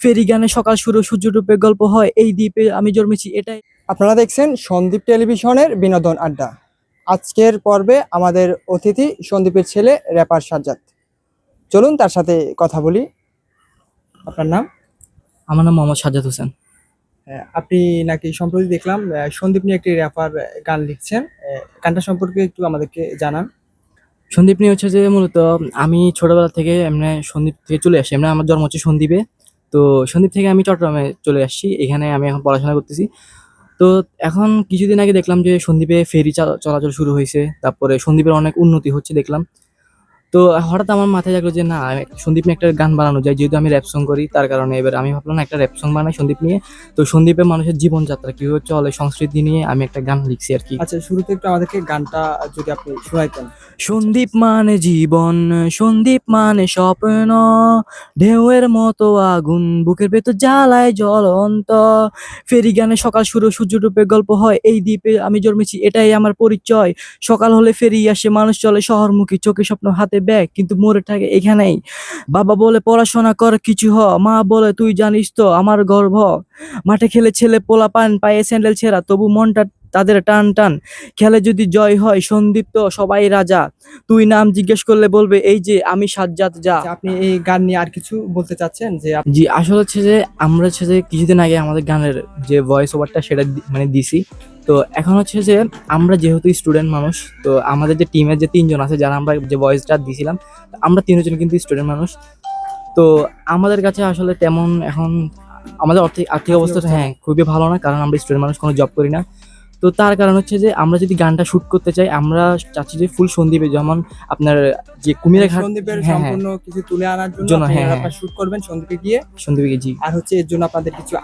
ফেরি গানে সকাল শুরু, সূর্য ডুবে গল্প হয়, এই দ্বীপে আমি জন্মেছি, এটাই। আপনারা দেখছেন সন্দীপ টেলিভিশনের বিনোদন আড্ডা। আজকের পর্বে আমাদের অতিথি সন্দীপের ছেলে র্যাপার সাজ্জাদ। চলুন তার সাথে কথা বলি। আপনার নাম? আমার নাম মোহাম্মদ সাজ্জাদ হোসেন। আপনি নাকি সম্প্রতি দেখলাম সন্দীপ নিয়ে একটি র্যাপার গান লিখছেন। গানটা সম্পর্কে একটু আমাদেরকে জানান। সন্দীপ নিয়ে হচ্ছে যে মূলত আমি ছোটবেলা থেকে এমনি সন্দীপ থেকে চলে আসি, এমনি আমার জন্ম হচ্ছে সন্দ্বীপে। তো সন্দ্বীপ থেকে আমি চট্টগ্রামে চলে আসছি, এখানে আমি এখন পড়াশোনা করতেছি। তো এখন কিছুদিন আগে দেখলাম যে সন্দ্বীপে ফেরি চলাচল শুরু হয়েছে, তারপরে সন্দ্বীপের অনেক উন্নতি হচ্ছে দেখলাম। তো হঠাৎ আমার মাথায় লাগলো যে না, সন্দীপ নিয়ে একটা গান বানানো যায়, যেহেতু আমি র্যাপ সং করি তার কারণে এবার আমি ভাবলাম না একটা র্যাপ সং বানাই সন্দীপ নিয়ে। তো সন্দীপের মানুষের জীবনযাত্রা কিভাবে চলে, সংস্কৃতি নিয়ে আমি একটা গান লিখছি আর কি। আচ্ছা, শুরুতে একটু আমাদেরকে গানটা যদি আপনি শোনাইতেন। সন্দীপ মানে জীবন, সন্দীপ মানে স্বপ্ন, ঢেউয়ের মতো আগুন বুকের ভেতর জ্বালায় জ্বলন্ত। ফেরি গানে সকাল শুরু, সূর্য ডুবে গল্প হয়, এই দ্বীপে আমি জন্মেছি, এটাই আমার পরিচয়। সকাল হলে ফেরি আসে, মানুষ চলে শহরমুখী, চোখে স্বপ্ন হাতে ব্যাগ, কিন্তু মরে থাকে এখানেই। বাবা বলে পড়াশোনা কর কিছু হ, মা বলে তুই জানিস তো আমার গর্ব। মাঠে খেলে ছেলে পোলা পান, পায়ে স্যান্ডেল ছেঁড়া, তবু মনটা তাদের টান টান। খেলে যদি জয় হয় সন্দীপ তো সবাই রাজা, তুই নাম জিজ্ঞেস করলে বলবে এই যে আমি সাজ্জাদ যা। আচ্ছা, আপনি এই গান নিয়ে আর কিছু বলতে চাচ্ছেন? যে জি, আসলে হচ্ছে যে আমরা হচ্ছে যে কিছুদিন আগে আমাদের গানের যে ভয়েস ওভারটা সেটা মানে দিছি। তো এখন হচ্ছে যে আমরা যেহেতু স্টুডেন্ট মানুষ, তো আমাদের যে টিমের যে 3 জন আছে যারা আমরা যে ভয়েসটা দিছিলাম, আমরা 3 জন কিন্তু স্টুডেন্ট মানুষ। তো আমাদের কাছে আসলে তেমন এখন আমাদের আর্থিক অবস্থা হ্যাঁ খুবই ভালো না, কারণ আমরা স্টুডেন্ট মানুষ, কোনো জব করি না। তো তার কারণ হচ্ছে যে আমরা যদি গানটা শুট করতে চাই, আমরা চাচ্ছি যে ফুল সন্দ্বীপে, যেমন আপনার যে কুমিরা ঘাট, সন্দীপের হ্যাঁ হ্যাঁ সম্পূর্ণ কিছু তুলে আনার জন্য জন্য, আপনি হ্যাঁ হ্যাঁ র্যাপার শুট করবেন সন্দীপে গিয়ে। সন্দ্বীপে জি। আর হচ্ছে এর জন্য আপনাদের কিছু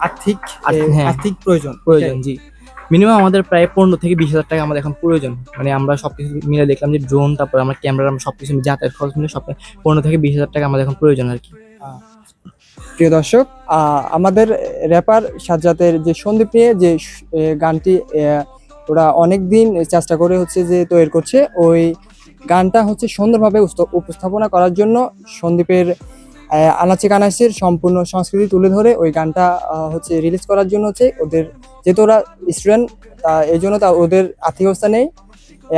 হ্যাঁ আর্থিক প্রয়োজন। প্রয়োজন জি। মিনিমাম আমাদের প্রায় 15 থেকে 20 হাজার টাকা আমাদের এখন প্রয়োজন। মানে আমরা সবকিছু মিলে দেখলাম যে ড্রোন, তারপর আমরা ক্যামেরা, আমরা সবকিছু যাতায়াত খরচ মিলে সব 15 থেকে 20 হাজার টাকা আমাদের এখন প্রয়োজন আর কি। প্রিয় দর্শক, আমাদের র্যাপার সাজ্জাদের যে সন্দীপ নিয়ে যে গানটি ওরা অনেক দিন চেষ্টা করে হচ্ছে যে তৈরি করছে, ওই গানটা হচ্ছে সুন্দরভাবে উপস্থাপনা করার জন্য সন্দীপের আনাচে কানাচের সম্পূর্ণ সংস্কৃতি তুলে ধরে ওই গানটা হচ্ছে রিলিজ করার জন্য হচ্ছে ওদের, যেহেতু ওরা স্টুডেন্ট, এই জন্য তা ওদের আর্থিক অবস্থা নেই।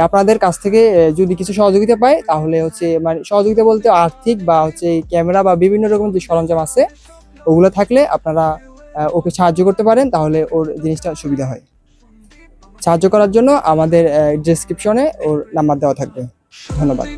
আপনাদের কাছ থেকে যদি কিছু সহযোগিতা পায় তাহলে হচ্ছে, মানে সহযোগিতা বলতে আর্থিক বা হচ্ছে ক্যামেরা বা বিভিন্ন রকম যে সরঞ্জাম আছে ওগুলো থাকলে আপনারা ওকে সাহায্য করতে পারেন, তাহলে ওর জিনিসটা সুবিধা হয়। সাহায্য করার জন্য আমাদের ডেসক্রিপশনে ওর নাম্বার দেওয়া থাকবে। ধন্যবাদ।